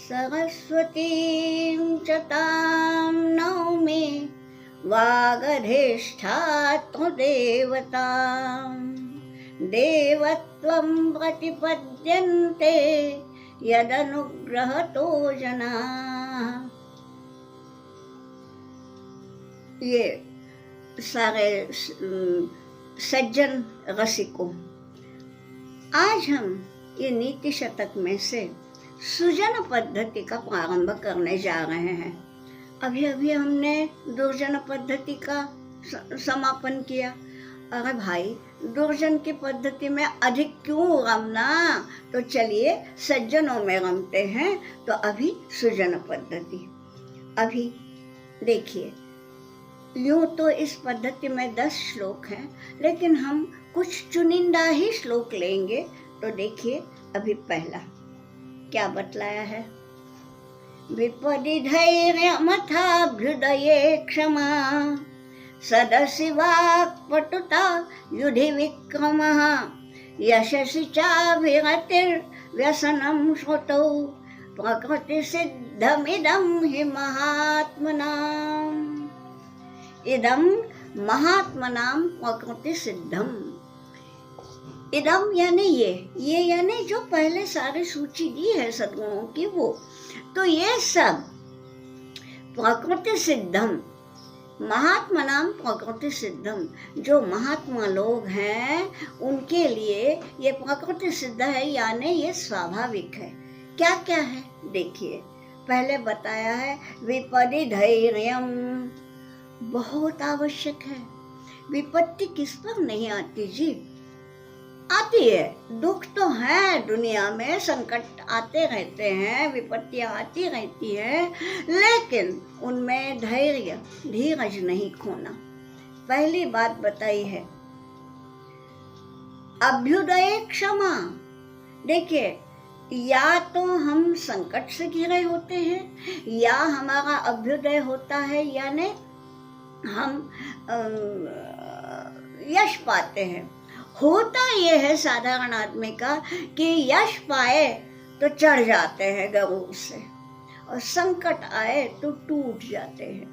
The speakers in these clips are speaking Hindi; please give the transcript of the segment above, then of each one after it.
सरस्वतीं च तां नौमि वागधिष्ठातु देवतां देवत्वं प्रतिपद्यन्ते यदनुग्रहतो जनाः। ये सारे सज्जन रसिकों, आज हम ये नीति शतक में से सुजन पद्धति का प्रारंभ करने जा रहे हैं। अभी अभी हमने दुर्जन पद्धति का समापन किया। अरे भाई, दुर्जन की पद्धति में अधिक क्यों रमना, तो चलिए सज्जनों में रमते हैं। तो अभी सुजन पद्धति, अभी देखिए, यूं तो इस पद्धति में 10 श्लोक हैं, लेकिन हम कुछ चुनिंदा ही श्लोक लेंगे। तो देखिए, अभी पहला क्या बतलाया है। विपदि धैर्यमथाभ्युदये क्षमा सदसि वाक्पटुता युधि विक्रमः यशसि चाभिरतिर्व्यसनं श्रुतौ प्रकृतिसिद्धमिदं हि महात्मनाम्। इदं महात्मनां प्रकृतिसिद्धम्। इदम यानी ये यानी जो पहले सारी सूची दी है सद्गुणों की, वो तो ये सब प्रकृति सिद्धम, महात्मनाम प्रकृति सिद्धम, जो महात्मा लोग हैं उनके लिए ये प्रकृति सिद्ध है, यानी ये स्वाभाविक है। क्या क्या है देखिए, पहले बताया है विपदि धैर्यम, बहुत आवश्यक है। विपत्ति किस पर नहीं आती जी, आती है। दुख तो है, दुनिया में संकट आते रहते हैं, विपत्तियां आती रहती हैं, लेकिन उनमें धैर्य धीरज नहीं खोना। पहली बात बताई है अभ्युदय क्षमा। देखिए, या तो हम संकट से घिरे होते हैं, या हमारा अभ्युदय होता है, यानी हम यश पाते हैं। होता ये है साधारण आदमी का कि यश पाए तो चढ़ जाते हैं गरूर से, और संकट आए तो टूट जाते हैं।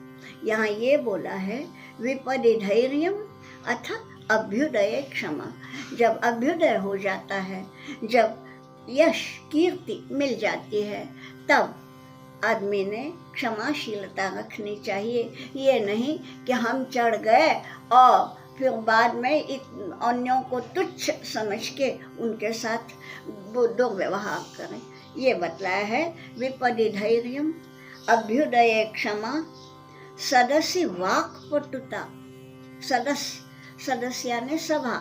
यहाँ ये बोला है विपदि धैर्यम अथ अभ्युदय क्षमा। जब अभ्युदय हो जाता है, जब यश कीर्ति मिल जाती है, तब आदमी ने क्षमाशीलता रखनी चाहिए। ये नहीं कि हम चढ़ गए और फिर बाद में अन्यों को तुच्छ समझ के उनके साथ दुर्व्यवहार करें। ये बतलाया है विपदि धैर्यम अभ्युदय क्षमा सदसि वाक्पटुता। सदस्य यानी सभा,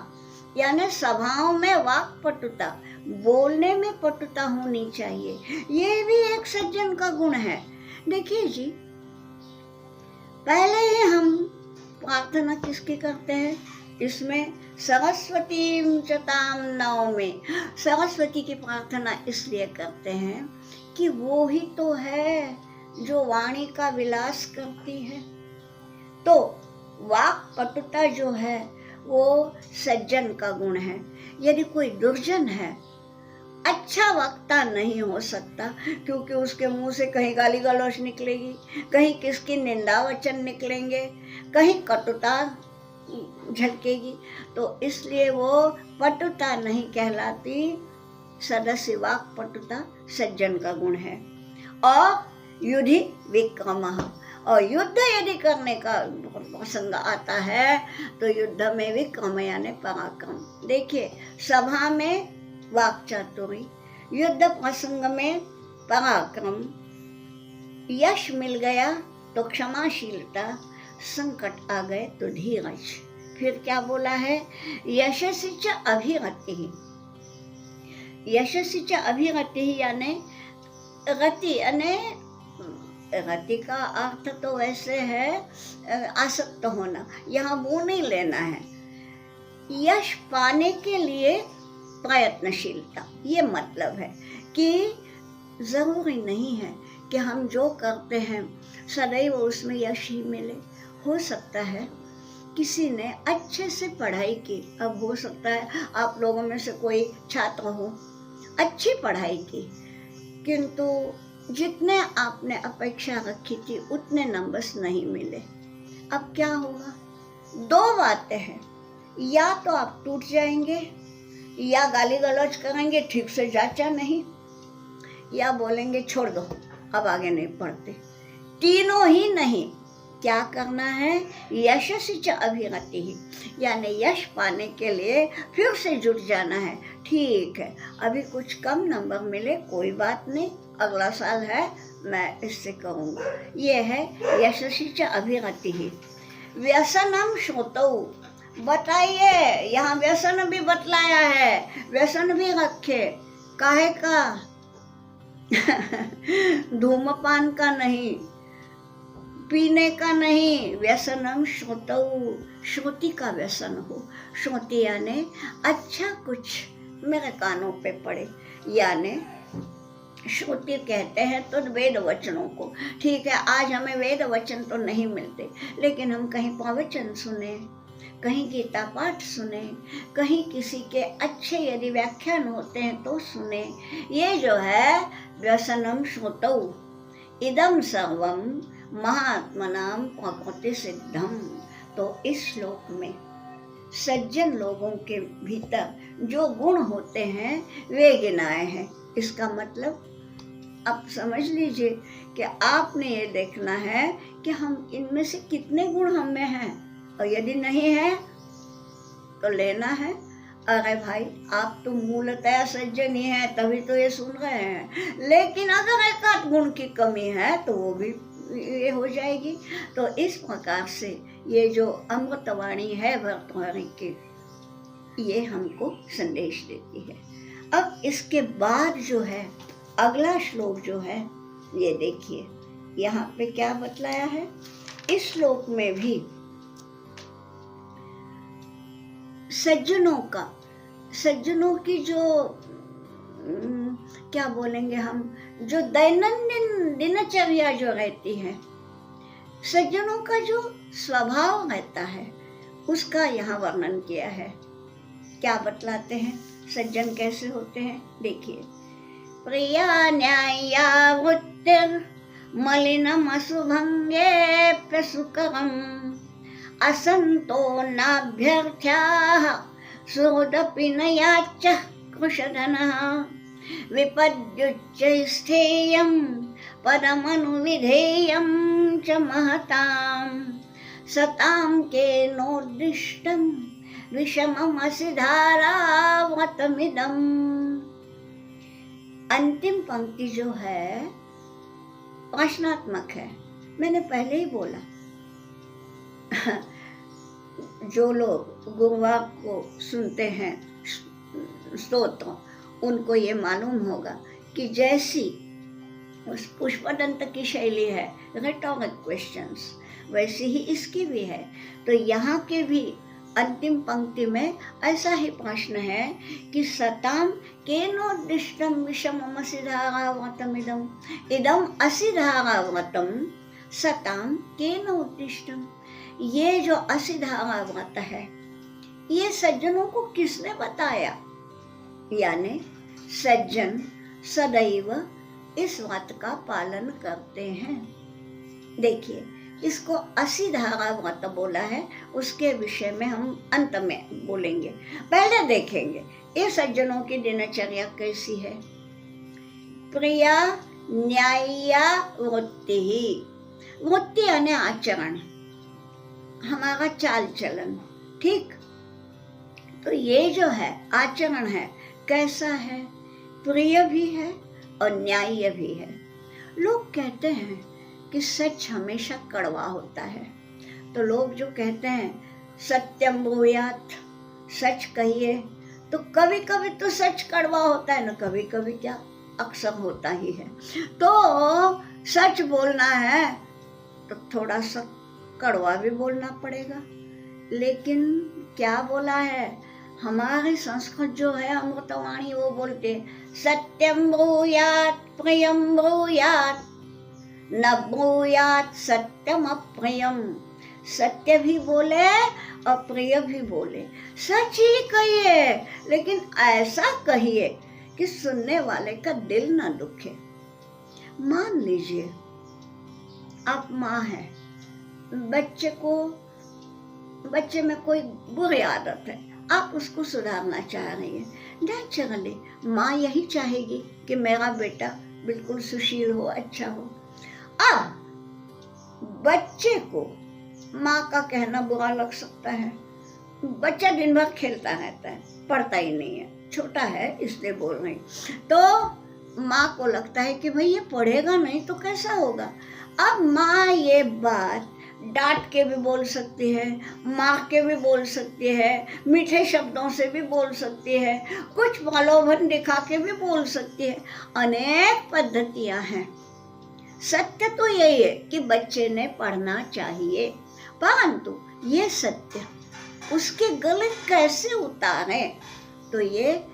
यानी सभाओं में वाक्पटुता, बोलने में पटुता होनी चाहिए। ये भी एक सज्जन का गुण है। देखिए जी, पहले ही हम प्रार्थना किसकी करते हैं, इसमें सरस्वती च तां नौमि, सरस्वती की प्रार्थना इसलिए करते हैं कि वो ही तो है जो वाणी का विलास करती है। तो वाक पटुता जो है वो सज्जन का गुण है। यदि कोई दुर्जन है, अच्छा वक्ता नहीं हो सकता, क्योंकि उसके मुंह से कहीं गाली गलौज निकलेगी, कहीं किसकी निंदा वचन निकलेंगे, कहीं कटुता झलकेगी। तो इसलिए वो पटुता नहीं कहलाती। सदस्य वाक पटुता सज्जन का गुण है। और युधि विक्रमः, और युद्ध यदि करने का प्रसंग आता है तो युद्ध में विक्रम यानी पराक्रम। देखिए, सभा में वाक चातुरी, युद्ध प्रसंग में पराक्रम, यश मिल गया तो क्षमाशीलता, संकट आ गए तो धीरज। फिर क्या बोला है, यशस्वी च अभिरतिः। यशस्वी च अभिरतिः यानी रति, यानी रति का अर्थ तो वैसे है आसक्त होना, यहाँ वो नहीं लेना है। यश पाने के लिए प्रयत्नशीलता, ये मतलब है कि जरूरी नहीं है कि हम जो करते हैं सदैव उसमें यश ही मिले। हो सकता है किसी ने अच्छे से पढ़ाई की, अब हो सकता है आप लोगों में से कोई छात्र हो, अच्छी पढ़ाई की, किंतु जितने आपने अपेक्षा रखी थी उतने नंबर्स नहीं मिले। अब क्या होगा? दो बातें हैं, या तो आप टूट जाएंगे, या गाली गलौज करेंगे ठीक से जांचा नहीं, या बोलेंगे छोड़ दो अब आगे नहीं पढ़ते। तीनों ही नहीं। क्या करना है? यशस्वी च अभिरति, यानी यश पाने के लिए फिर से जुट जाना है। ठीक है, अभी कुछ कम नंबर मिले कोई बात नहीं, अगला साल है मैं इससे करूँगा। ये है यशस्वी च अभिरति। व्यसनम श्रोतौ, बताइए, यहाँ व्यसन भी बतलाया है, व्यसन भी रखे। काहे का? धूमपान का नहीं, पीने का नहीं, व्यसनम श्रोतौ, श्रुति का व्यसन हो। श्रुति यानी अच्छा कुछ मेरे कानों पे पड़े, यानी श्रुति कहते हैं तो वेद वचनों को। ठीक है, आज हमें वेद वचन तो नहीं मिलते, लेकिन हम कहीं प्रवचन सुने, कहीं गीता पाठ सुने, कहीं किसी के अच्छे यदि व्याख्यान होते हैं तो सुने। ये जो है व्यसनम श्रुतौ इदम सर्वम महात्मनाम प्रकृति सिद्धम। तो इस श्लोक में सज्जन लोगों के भीतर जो गुण होते हैं वे गिनाए हैं। इसका मतलब आप समझ लीजिए कि आपने ये देखना है कि हम इनमें से कितने गुण हम में हैं, और यदि नहीं है तो लेना है। अरे भाई, आप तो मूलतः सज्जन ही हैं, तभी तो ये सुन रहे हैं, लेकिन अगर एक आध गुण की कमी है तो वो भी ये हो जाएगी। तो इस प्रकार से ये जो अमृतवाणी है भर्तृहरि की, ये हमको संदेश देती है। अब इसके बाद जो है अगला श्लोक जो है, ये देखिए यहाँ पे क्या बतलाया है। इस श्लोक में भी सज्जनों की जो क्या बोलेंगे हम, जो दैनंदिन दिनचर्या जो रहती है, सज्जनों का जो स्वभाव रहता है उसका यहाँ वर्णन किया है। क्या बतलाते हैं सज्जन कैसे होते हैं? देखिए, प्रिया न्याया वृत्तिर मलिनम असुभंगे सुकरम असंतो नाभ्यर्थ्याः सुहृदपि न याच्च कृशधनः विपद्युच्च स्थेयं पदमनुविधेयं च महतां सतां केनोद्दिष्टं विषममसि धारावतमिदम्। अंतिम पंक्ति जो है प्रश्नात्मक है। मैंने पहले ही बोला जो लोग गुरुवार को सुनते हैं स्तोत्र, उनको ये मालूम होगा कि जैसी उस पुष्पदंत की शैली है रिटोरिक क्वेश्चंस, वैसी ही इसकी भी है। तो यहाँ के भी अंतिम पंक्ति में ऐसा ही प्रश्न है कि सताम केनोद्दिष्टं विषममसिधारावतमिदम् इदम असिधारावतम सताम केनोद्दिष्टं। ये जो असिधारावत है, ये सज्जनों को किसने बताया? यानी सज्जन सदैव इस बात का पालन करते हैं। देखिए, इसको असिधारावत बोला है, उसके विषय में हम अंत में बोलेंगे। पहले देखेंगे ये सज्जनों की दिनचर्या कैसी है। प्रिया न्याय्या वृत्ति ही, वृत्ति यानी आचरण, हमारा चाल चलन। ठीक, तो ये जो है आचरण है, कैसा है? प्रिय भी है और न्याय्य भी है। लोग कहते हैं कि सच हमेशा कड़वा होता है, तो लोग जो कहते हैं सत्यम ब्रूयात, सच कहिए, तो कभी कभी तो सच कड़वा होता है ना, कभी कभी क्या अक्सर होता ही है। तो सच बोलना है तो थोड़ा सा कड़वा भी बोलना पड़ेगा। लेकिन क्या बोला है हमारी संस्कृत जो है अमृतवाणी, वो बोलते सत्यम ब्रूयात प्रियम ब्रूयात न ब्रूयात सत्यम अप्रियम। सत्य भी बोले और प्रिय भी बोले, सच ही कहिए, लेकिन ऐसा कहिए कि सुनने वाले का दिल ना दुखे। मान लीजिए आप माँ हैं, बच्चे में कोई बुरी आदत है, आप उसको सुधारना चाह रही हैं। नेचुरली माँ यही चाहेगी कि मेरा बेटा बिल्कुल सुशील हो, अच्छा हो। अब बच्चे को माँ का कहना बुरा लग सकता है। बच्चा दिन भर खेलता रहता है, पढ़ता ही नहीं है, छोटा है इसलिए बोल रही। तो माँ को लगता है कि भाई ये पढ़ेगा नहीं तो कैसा होगा। अब माँ ये बात डांट के भी बोल सकती है, मार के भी बोल सकती है, मीठे शब्दों से भी बोल सकती है, कुछ प्रलोभन दिखा के भी बोल सकती है। अनेक पद्धतियां हैं। सत्य तो यही है कि बच्चे ने पढ़ना चाहिए, परंतु ये सत्य उसके गले कैसे उतारे, तो ये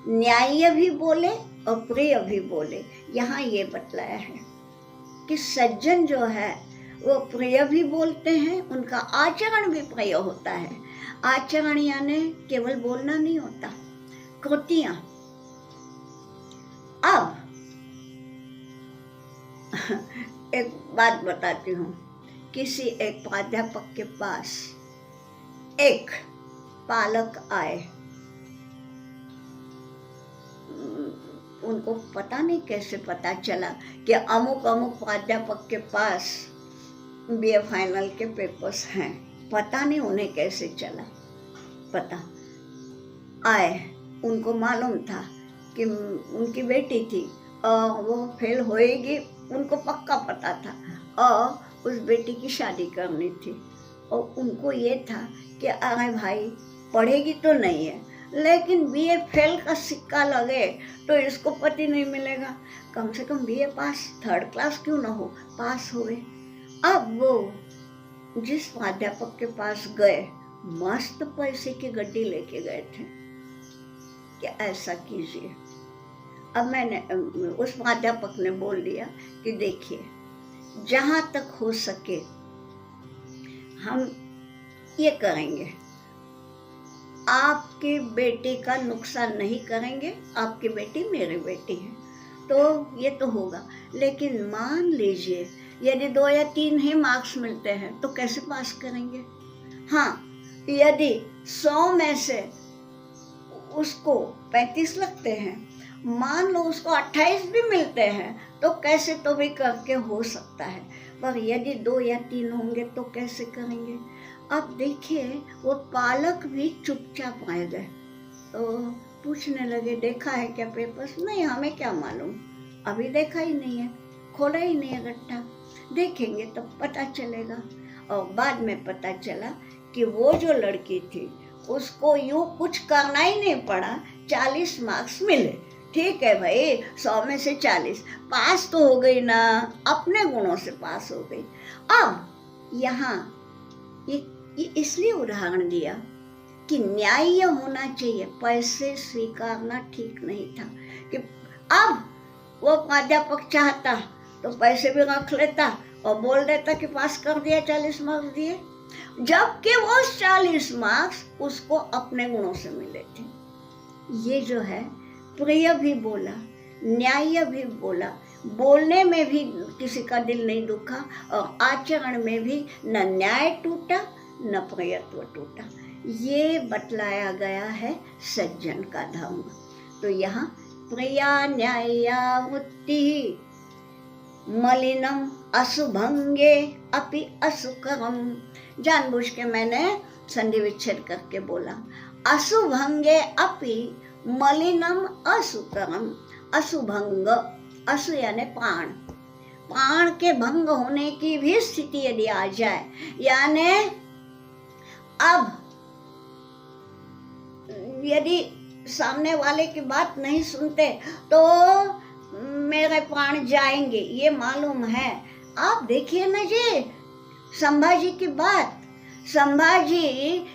न्याय्य भी बोले और प्रिय भी बोले। यहाँ ये बतलाया है कि सज्जन जो है वो प्रिय भी बोलते हैं, उनका आचरण भी प्रिय होता है। आचरण यानी केवल बोलना नहीं होता, कृतियां। अब एक बात बताती हूँ। किसी एक प्राध्यापक के पास एक पालक आए, उनको पता नहीं कैसे पता चला कि अमुक प्राध्यापक के पास बीए फाइनल के पेपर्स हैं। पता नहीं उन्हें कैसे चला पता। आए, उनको मालूम था कि उनकी बेटी थी और वो फेल होएगी, उनको पक्का पता था, और उस बेटी की शादी करनी थी। और उनको ये था कि अरे भाई पढ़ेगी तो नहीं है, लेकिन बीए फेल का सिक्का लगे तो इसको पति नहीं मिलेगा, कम से कम बीए पास, थर्ड क्लास क्यों ना हो, पास हो गए। अब वो जिस प्राध्यापक के पास गए, मस्त पैसे की गड्डी लेके गए थे कि ऐसा कीजिए। अब मैंने उस प्राध्यापक ने बोल दिया कि देखिए, जहां तक हो सके हम ये करेंगे, आपकी बेटी का नुकसान नहीं करेंगे, आपकी बेटी मेरी बेटी है, तो ये तो होगा। लेकिन मान लीजिए यदि 2 या 3 ही मार्क्स मिलते हैं तो कैसे पास करेंगे। हाँ, यदि 100 में से उसको 35 लगते हैं, मान लो उसको 28 भी मिलते हैं, तो कैसे तो भी करके हो सकता है। पर यदि 2 या 3 होंगे तो कैसे करेंगे। अब देखिए, वो पालक भी चुपचाप रह गए। तो पूछने लगे, देखा है क्या पेपर्स? नहीं, हमें क्या मालूम, अभी देखा ही नहीं है, खोला ही नहीं है गट्टा, देखेंगे तब पता चलेगा। और बाद में पता चला कि वो जो लड़की थी उसको यूं कुछ करना ही नहीं पड़ा, 40 मार्क्स मिले। ठीक है भाई, 100 में से 40, पास तो हो गई ना, अपने गुणों से पास हो गई। अब यहाँ ये इसलिए उदाहरण दिया कि न्याय होना चाहिए, पैसे स्वीकारना ठीक नहीं था। कि अब वो प्राध्यापक चाहता तो पैसे भी रख लेता और बोल देता कि पास कर दिया, 40 मार्क्स दिए, जबकि वो 40 मार्क्स उसको अपने गुणों से मिले थे। ये जो है, प्रिय भी बोला, न्याय भी बोला, बोलने में भी किसी का दिल नहीं दुखा, और आचरण में भी न न्याय टूटा न प्रियत्व टूटा। ये बतलाया गया है सज्जन का धर्म। तो यहाँ प्रिया न्याया वृत्ति मलिनम अशुभंगे अपि असुकरम। जानबूझ के मैंने संधि विच्छेद करके बोला, अशुभंगे अपि मलिनम असुकरम। अशुभंग, असु यानी प्राण, प्राण के भंग होने की भी स्थिति यदि आ जाए, यानी अब यदि सामने वाले की बात नहीं सुनते तो मेरे प्राण जाएंगे, ये मालूम है। आप देखिए ना जी, संभाजी की बात, संभाजी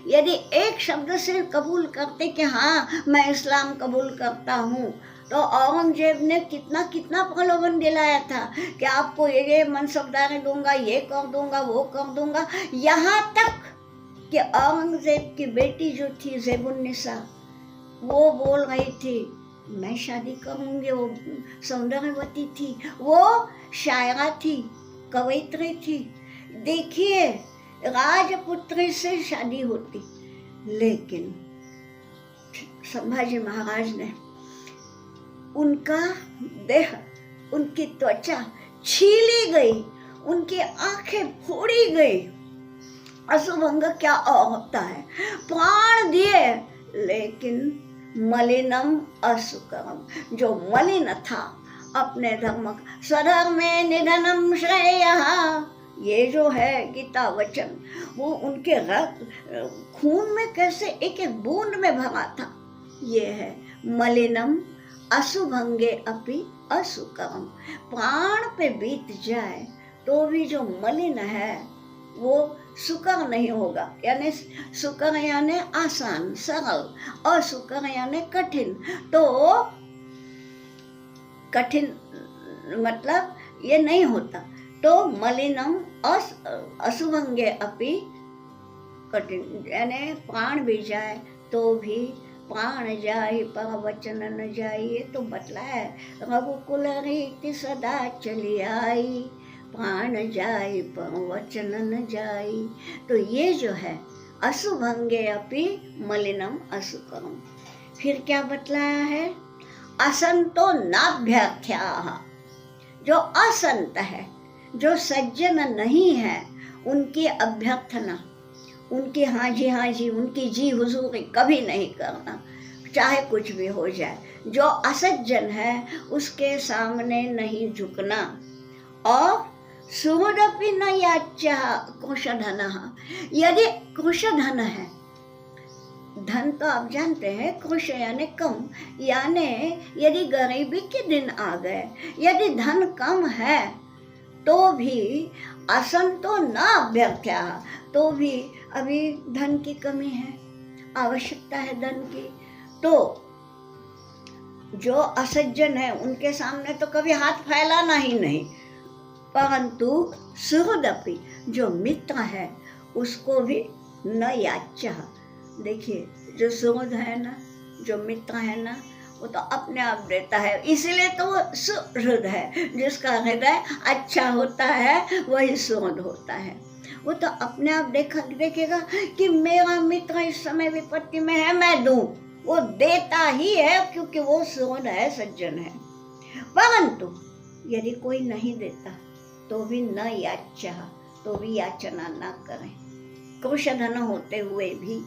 यदि एक शब्द से कबूल करते कि हाँ मैं इस्लाम कबूल करता हूँ, तो औरंगजेब ने कितना कितना प्रलोभन दिलाया था कि आपको ये मनसबदारी दूंगा, ये कर दूंगा, वो कर दूंगा। यहाँ तक कि औरंगजेब की बेटी जो थी ज़ेबुन्निसा, वो बोल रही थी मैं शादी करूंगी, वो सौंदर्यवती थी, वो शायरा थी, कवयित्री थी। देखिए, राजपुत्री से शादी होती, लेकिन संभाजी महाराज ने उनका देह, उनकी त्वचा छीली गई, उनकी आंखें फोड़ी गई। अशुभंग क्या होता है, प्राण दिए, लेकिन मलिनम असुकरम, जो मलिन था अपने धर्म, स्वधर्मे निधनम श्रेयः, ये जो है गीता वचन, वो उनके रक्त खून में कैसे एक एक बूंद में भरा था। ये है मलिनम अशुभंगे अपि असुकरम, प्राण पे बीत जाए तो भी जो मलिन है वो सुकर नहीं होगा। यानी सुकर यानी आसान सरल, असुकर यानी कठिन। तो कठिन मतलब ये नहीं होता। तो मलिनम अशुभंगे अपि कठिन, यानी प्राण भी जाए तो भी प्राण जाई पर वचन न जाइए। तो बतला है, रघुकुल रीति सदा चली आई, प्राण जाई पर वचन न जाई। तो ये जो है अशुभंगे अपि मलिनम असुकरम। फिर क्या बतलाया है, असंतो नाभ्यर्थ्याः, जो असंत है, जो सज्जन नहीं है, उनकी अभ्यर्थना, उनकी हाँ जी, उनकी जी हुजूरी कभी नहीं करना, चाहे कुछ भी हो जाए। जो असज्जन है उसके सामने नहीं झुकना। और सुहृदपि न याच्यः कृशधनः, यदि कृशधन है, धन तो आप जानते हैं, कृश यानी कम, यानी यदि गरीबी के दिन आ गए, यदि धन कम है तो भी असंतो न अभ्यर्थ्या, तो भी अभी धन की कमी है, आवश्यकता है धन की। तो जो असज्जन है उनके सामने तो कभी हाथ फैलाना ही नहीं, परंतु सुहृदपि, जो मित्र है उसको भी न याच्यः। देखिए, जो सुहृद है ना, जो मित्र है ना, वो तो अपने आप देता है, इसलिए तो वो सुहृद है। जिसका हृदय अच्छा होता है वही सुहृद होता है। वो तो अपने आप देखेगा कि मेरा मित्र इस समय विपत्ति में है, मैं दूं, वो देता ही है, क्योंकि वो सुहृद है, सज्जन है। परंतु यदि कोई नहीं देता तो भी न याच्यः, तो भी याचना न करें, कृशधन होते हुए भी।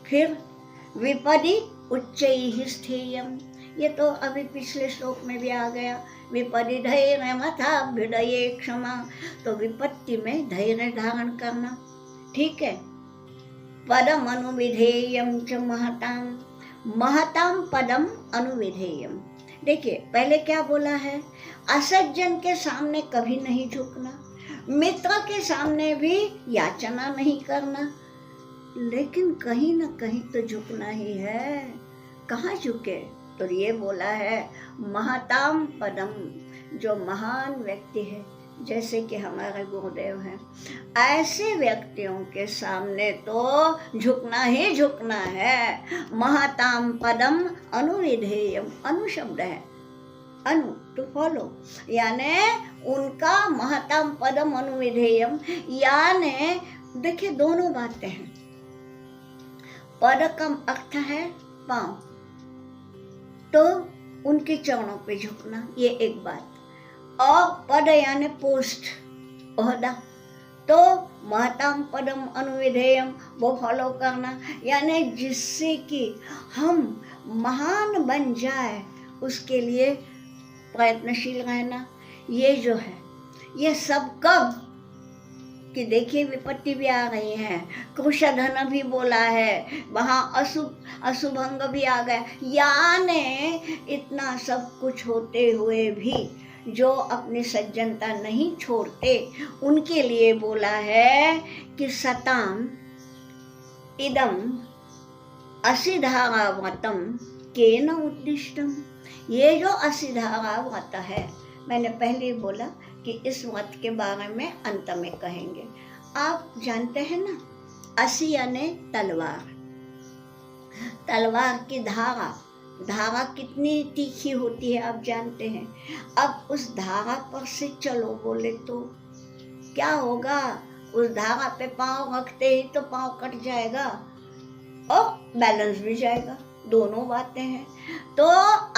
फिर विपदि उच्चैः स्थेयम्, ये तो अभी पिछले श्लोक में भी आ गया, विपदि धैर्यमथाभ्युदये क्षमा, तो विपत्ति में धैर्य धारण करना, ठीक है। पदम अनुविधेयम च महताम, महताम पदम अनुविधेयम। देखिए, पहले क्या बोला है, असज्जन के सामने कभी नहीं झुकना, मित्र के सामने भी याचना नहीं करना, लेकिन कहीं ना कहीं तो झुकना ही है। कहाँ झुके, तो ये बोला है महताम पदम, जो महान व्यक्ति है, जैसे कि हमारे गुरुदेव हैं, ऐसे व्यक्तियों के सामने तो झुकना ही झुकना है। महताम पदम अनुविधेयम, अनु शब्द है, अनु टू फॉलो, यानी उनका महताम पदम अनुविधेयम, यानी देखिए दोनों बातें हैं। पद का अर्थ है पांव, तो उनके चरणों पे झुकना, ये एक बात। और पद यानी पोस्ट, ओहदा, तो महताम पदम अनुविधेयम, वो फॉलो करना, यानी जिससे कि हम महान बन जाए उसके लिए प्रयत्नशील रहना। ये जो है, ये सब कब कि देखिए विपत्ति भी आ रही है, कृशधन भी बोला है, वहाँ अशुभंग भी आ गया, यानी इतना सब कुछ होते हुए भी जो अपनी सज्जनता नहीं छोड़ते, उनके लिए बोला है कि सताम इदम असिधारावतम केन उद्दिष्टम। ये जो असिधारावत है, मैंने पहले ही बोला कि इस मत के बारे में अंत में कहेंगे। आप जानते हैं ना, असी यानी तलवार, तलवार की धारा धागा कितनी तीखी होती है आप जानते हैं। अब उस धागा पर से चलो बोले तो क्या होगा, उस धागा पे पाँव रखते ही तो पाँव कट जाएगा और बैलेंस भी जाएगा, दोनों बातें हैं। तो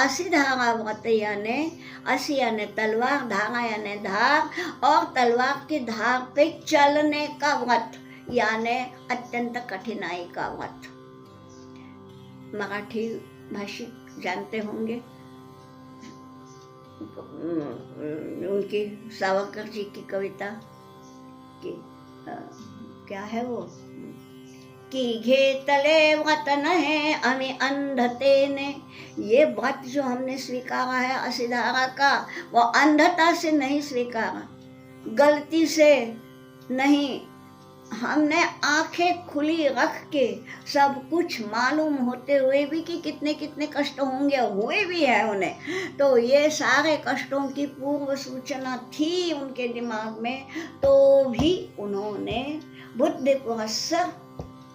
असी धागा व्रत यानी असी यानी तलवार, धागा यानी धार, और तलवार की धार पे चलने का व्रत यानी अत्यंत कठिनाई का व्रत। मराठी भाषिक जानते होंगे, उनकी सावरकर जी की कविता की क्या है वो, कि घेतले व्रत है अमी अंधते ने। ये व्रत जो हमने स्वीकारा है असिधारा का, वो अंधता से नहीं स्वीकारा, गलती से नहीं, हमने आंखें खुली रख के सब कुछ मालूम होते हुए भी कि कितने कितने कष्ट होंगे, हुए भी है उन्हें, तो ये सारे कष्टों की पूर्व सूचना थी उनके दिमाग में, तो भी उन्होंने बुद्धि पुरस्सर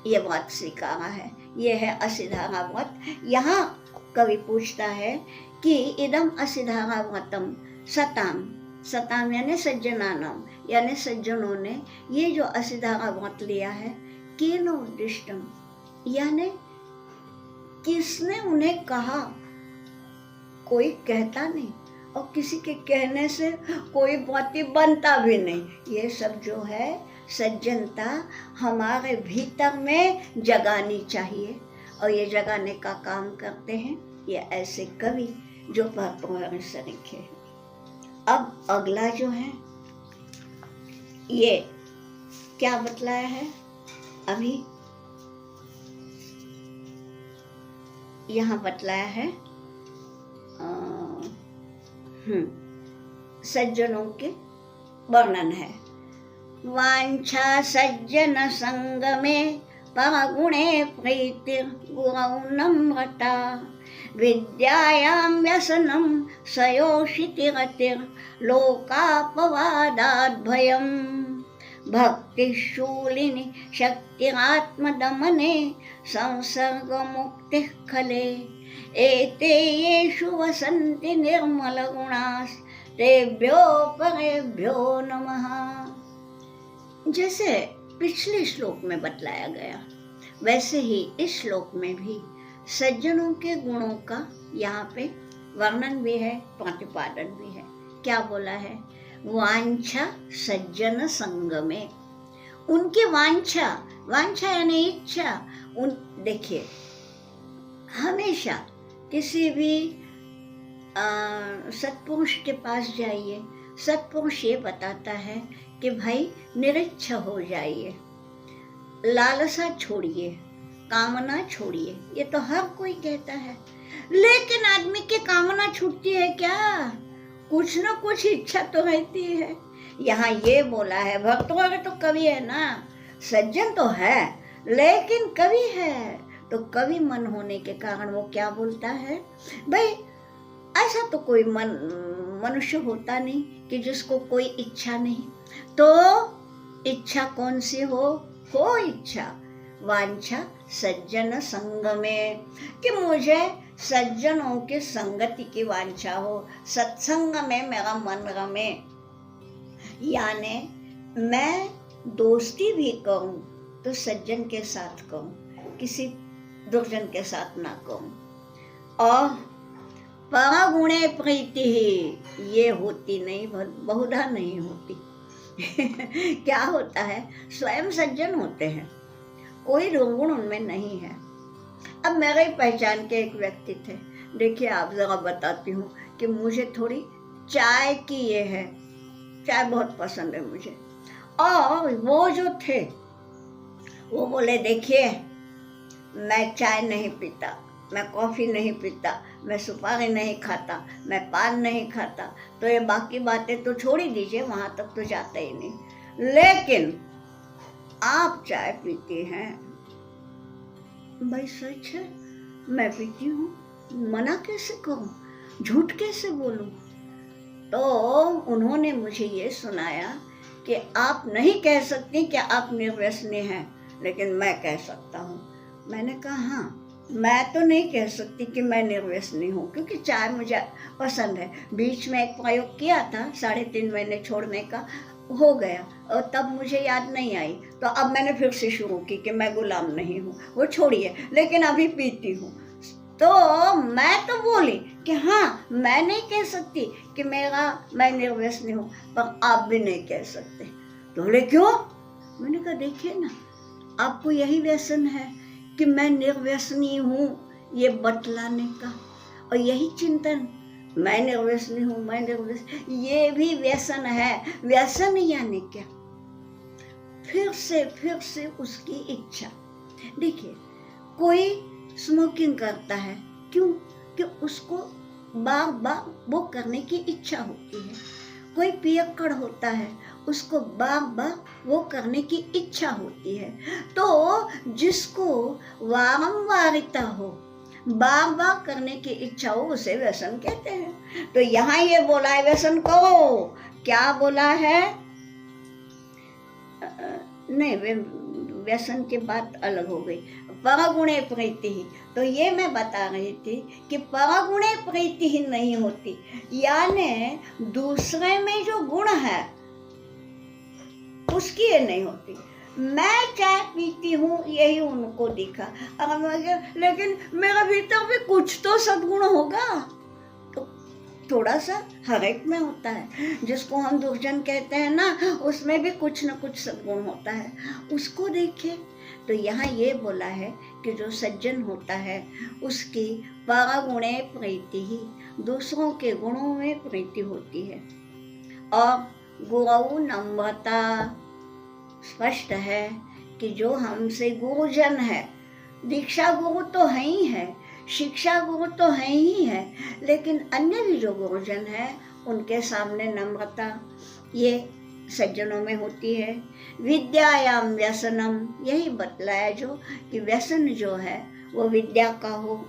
ये व्रत स्वीकारा है। ये है असिधारा व्रत। यहाँ कवि पूछता है कि इदम असिधारा व्रतम सताम, सताम यानी सज्जनानाम, यानी सज्जनों ने ये जो असिधारा व्रत लिया है, केन उद्दिष्टम यानी किसने उन्हें कहा, कोई कहता नहीं और किसी के कहने से कोई व्रती बनता भी नहीं। ये सब जो है सज्जनता हमारे भीतर में जगानी चाहिए, और ये जगाने का काम करते हैं ये ऐसे कवि जो भर्तृहरि से लिखे हैं। अब अगला जो है ये क्या बतलाया है, अभी यहाँ बतलाया है सज्जनों के वर्णन है। वांछा सज्जन संग में परगुणे प्रीतिर गुरौ नम्रता, विद्यायां व्यसनं सयोषितिरतिर् लोकापवादाद् भयम्, भक्तिशूलिनी शक्तिरात्मदमने संसर्गमुक्तिः खले, एते येषु वसन्ति निर्मलगुणास् तेभ्यो परेभ्यो नमः। जैसे पिछले श्लोक में बतलाया गया वैसे ही इस श्लोक में भी सज्जनों के गुणों का यहाँ पे वर्णन भी है, प्रतिपादन भी है। क्या बोला है, वांछा सज्जन संग में, उनकी वांछा, वांछा यानी इच्छा, उन देखिए हमेशा किसी भी सत्पुरुष के पास जाइए, सत्पुरुष ये बताता है कि भाई निरच्छ हो जाइए, लालसा छोड़िए, कामना छोड़िए, ये तो हर कोई कहता है। लेकिन आदमी की कामना छूटती है क्या, कुछ न कुछ इच्छा तो रहती है। यहाँ ये बोला है, भक्तों तो कवि है ना, सज्जन तो है लेकिन कवि है, तो कवि मन होने के कारण वो क्या बोलता है, भाई ऐसा तो कोई मनुष्य होता नहीं कि जिसको कोई इच्छा नहीं। तो इच्छा कौन सी हो इच्छा वांछा सज्जन संग में, कि मुझे सज्जनों के संगति की वांछा हो, सत्संग में मेरा मन रमे, यानी मैं दोस्ती भी करूं तो सज्जन के साथ करूं, किसी दुर्जन के साथ ना करूं। और परगुणे प्रीति ही ये होती नहीं, बहुधा नहीं होती। क्या होता है, स्वयं सज्जन होते हैं, कोई दुर्गुण उनमें नहीं है। अब मेरे ही पहचान के एक व्यक्ति थे, देखिए आप जरा बताती हूँ कि मुझे थोड़ी चाय की ये है, चाय बहुत पसंद है मुझे। और वो जो थे वो बोले देखिए मैं चाय नहीं पीता, मैं कॉफ़ी नहीं पीता, मैं सुपारी नहीं खाता, मैं पान नहीं खाता, तो ये बाकी बातें तो छोड़ ही दीजिए, वहाँ तक तो जाता ही नहीं, लेकिन आप चाय पीते हैं। भाई सच है, मैं पीती हूँ, मना कैसे करूँ, झूठ कैसे बोलूँ। तो उन्होंने मुझे ये सुनाया कि आप नहीं कह सकती कि आप निर्व्यसनी हैं, लेकिन मैं कह सकता हूँ। मैंने कहा हाँ, मैं तो नहीं कह सकती कि मैं निर्व्यसनी हूँ, क्योंकि चाय मुझे पसंद है। बीच में एक प्रयोग किया था 3.5 महीने छोड़ने का, हो गया, और तब मुझे याद नहीं आई, तो अब मैंने फिर से शुरू की कि मैं गुलाम नहीं हूँ, वो छोड़िए, लेकिन अभी पीती हूँ। तो मैं तो बोली कि हाँ, मैं नहीं कह सकती कि मैं निर्व्यसनी हूँ, पर आप भी नहीं कह सकते। तो बोले क्यों? मैंने कहा देखिए ना, आपको यही व्यसन है कि मैं निर्व्यसनी हूँ, ये बतलाने का, और यही चिंतन, मैं निर्व्यसनी हूँ, मैं निर्व्यसन, ये भी व्यसन है। व्यसन यानी क्या? फिर से उसकी इच्छा। देखिए, कोई स्मोकिंग करता है, क्यों? कि उसको बार बार वो करने की इच्छा होती है। कोई पियक्कड़ होता है, उसको बार बार वो करने की इच्छा होती है। तो जिसको वारंवारिता हो, बार बार करने की इच्छा हो, उसे व्यसन कहते हैं। तो यहाँ ये बोला है व्यसन करो, क्या बोला है? नहीं, व्यसन की बात अलग हो गई। परगुणे प्रीति ही, तो ये मैं बता रही थी कि परगुणे प्रीति ही नहीं होती, यानी दूसरे में जो गुण है उसकी ये नहीं होती। मैं चाय पीती हूँ, यही उनको दिखा, लेकिन मेरा भीतर भी कुछ तो सद्गुण होगा। तो थोड़ा सा हर एक में होता है, जिसको हम दुर्जन कहते हैं ना, उसमें भी कुछ न कुछ सद्गुण होता है, उसको देखिए। तो यहाँ ये बोला है कि जो सज्जन होता है उसकी परगुणे प्रीति ही, दूसरों के गुणों में प्रीति होती है। और गुरु नम्रता, स्पष्ट है कि जो हमसे गुरुजन है, दीक्षा गुरु तो है ही है, शिक्षा गुरु तो है ही है, लेकिन अन्य भी जो गुरुजन है उनके सामने नम्रता, ये सज्जनों में होती है। विद्यायाम व्यसनम, यही बतलाया जो कि व्यसन जो है वो विद्या का हो।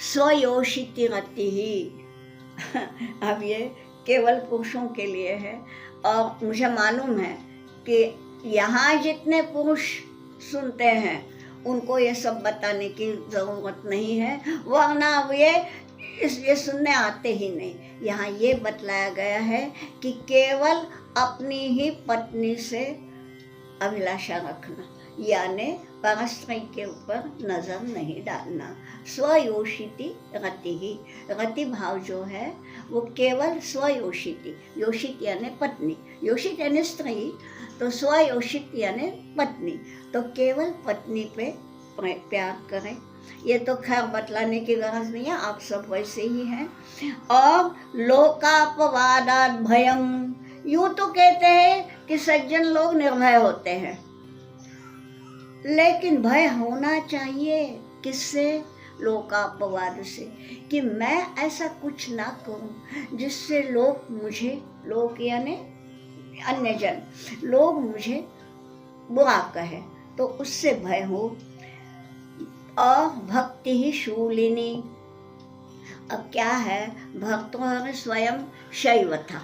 स्वयोषिति रति ही अब ये केवल पुरुषों के लिए है, और मुझे मालूम है कि यहाँ जितने पुरुष सुनते हैं उनको ये सब बताने की ज़रूरत नहीं है, वरना ये सुनने आते ही नहीं। यहाँ ये बतलाया गया है कि केवल अपनी ही पत्नी से अभिलाषा रखना, यानी परस्त्री के ऊपर नजर नहीं डालना। स्वयोषिति रति ही, रति भाव जो है वो केवल स्वयोषिति, योषित यानी पत्नी, योषित यानी स्त्री, तो स्वयोषित यानी पत्नी, तो केवल पत्नी पे प्यार करें। ये तो खैर बतलाने की गरज नहीं है, आप सब वैसे ही हैं। और लोकापवादात भयम, यूं तो कहते हैं कि सज्जन लोग निर्भय होते हैं, लेकिन भय होना चाहिए किससे? लोकापवाद से, कि मैं ऐसा कुछ ना करूं जिससे लोग यानी अन्य जन, लोग मुझे बुरा कहे, तो उससे भय हो। और भक्ति ही शूलिनी, अब क्या है, भक्तों स्वयं शैव था,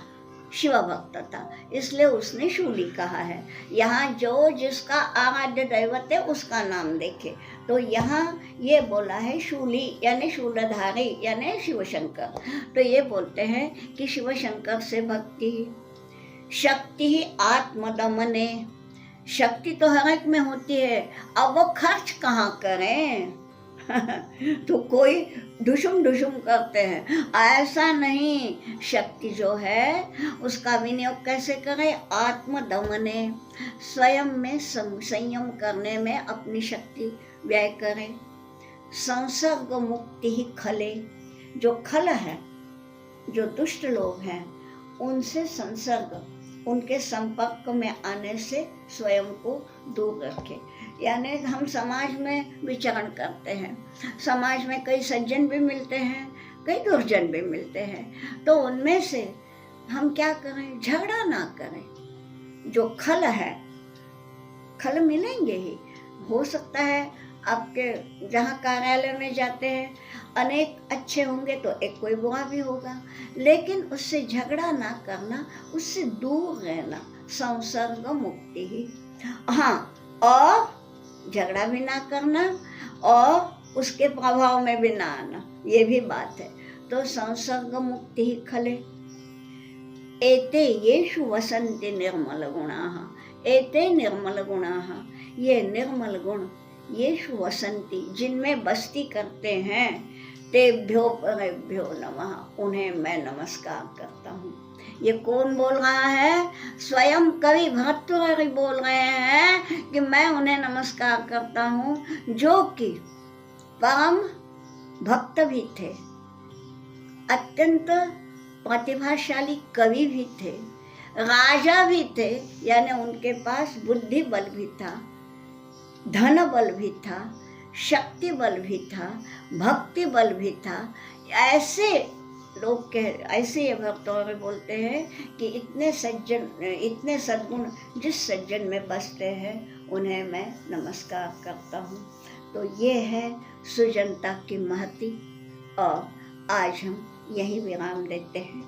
शिव भक्त था, इसलिए उसने शूली कहा है। यहाँ जो जिसका आराध्य दैवत है उसका नाम देखे, तो यहाँ ये बोला है शूली यानी शूलधारी यानी शिव शंकर। तो ये बोलते हैं कि शिव शंकर से भक्ति। शक्ति ही आत्मदमने, शक्ति तो हर एक में होती है, अब वो खर्च कहाँ करें तो कोई ढुसुम करते हैं, ऐसा नहीं। शक्ति जो है उसका विनियोग कैसे करें? आत्मदमने, स्वयं में संयम करने में अपनी शक्ति व्यय करें। संसर्ग मुक्ति ही खले, जो खल है, जो दुष्ट लोग हैं उनसे संसर्ग, उनके संपर्क में आने से स्वयं को दूर रखें। यानी हम समाज में विचरण करते हैं, समाज में कई सज्जन भी मिलते हैं, कई दुर्जन भी मिलते हैं, तो उनमें से हम क्या करें? झगड़ा ना करें। जो खल है, खल मिलेंगे ही, हो सकता है आपके जहाँ कार्यालय में जाते हैं अनेक अच्छे होंगे तो एक कोई बुरा भी होगा, लेकिन उससे झगड़ा ना करना, उससे दूर रहना, संसर्ग मुक्ति ही। हाँ, और झगड़ा भी ना करना और उसके प्रभाव में भी ना आना, ये भी बात है। तो संसर्ग मुक्ति ही खले। एते येषु वसन्ति निर्मल गुणाः, एते निर्मल गुणाः, ये निर्मल गुण येषु वसन्ति, जिनमें बस्ती करते हैं, तेभ्यो परेभ्यो नमः, उन्हें मैं नमस्कार करता हूँ। ये कौन बोल रहा है? स्वयं कवि भर्तृहरि बोल रहे हैं कि मैं उन्हें नमस्कार करता हूँ जो कि परम भक्त भी थे, अत्यंत प्रतिभाशाली कवि भी थे, राजा भी थे, यानी उनके पास बुद्धि बल भी था, धन बल भी था, शक्ति बल भी था, भक्ति बल भी था। ऐसे लोग ऐसे ये भक्तों बोलते हैं कि इतने सज्जन, इतने सद्गुण जिस सज्जन में बसते हैं उन्हें मैं नमस्कार करता हूँ। तो ये है सुजनता की महती, और आज हम यही विराम देते हैं।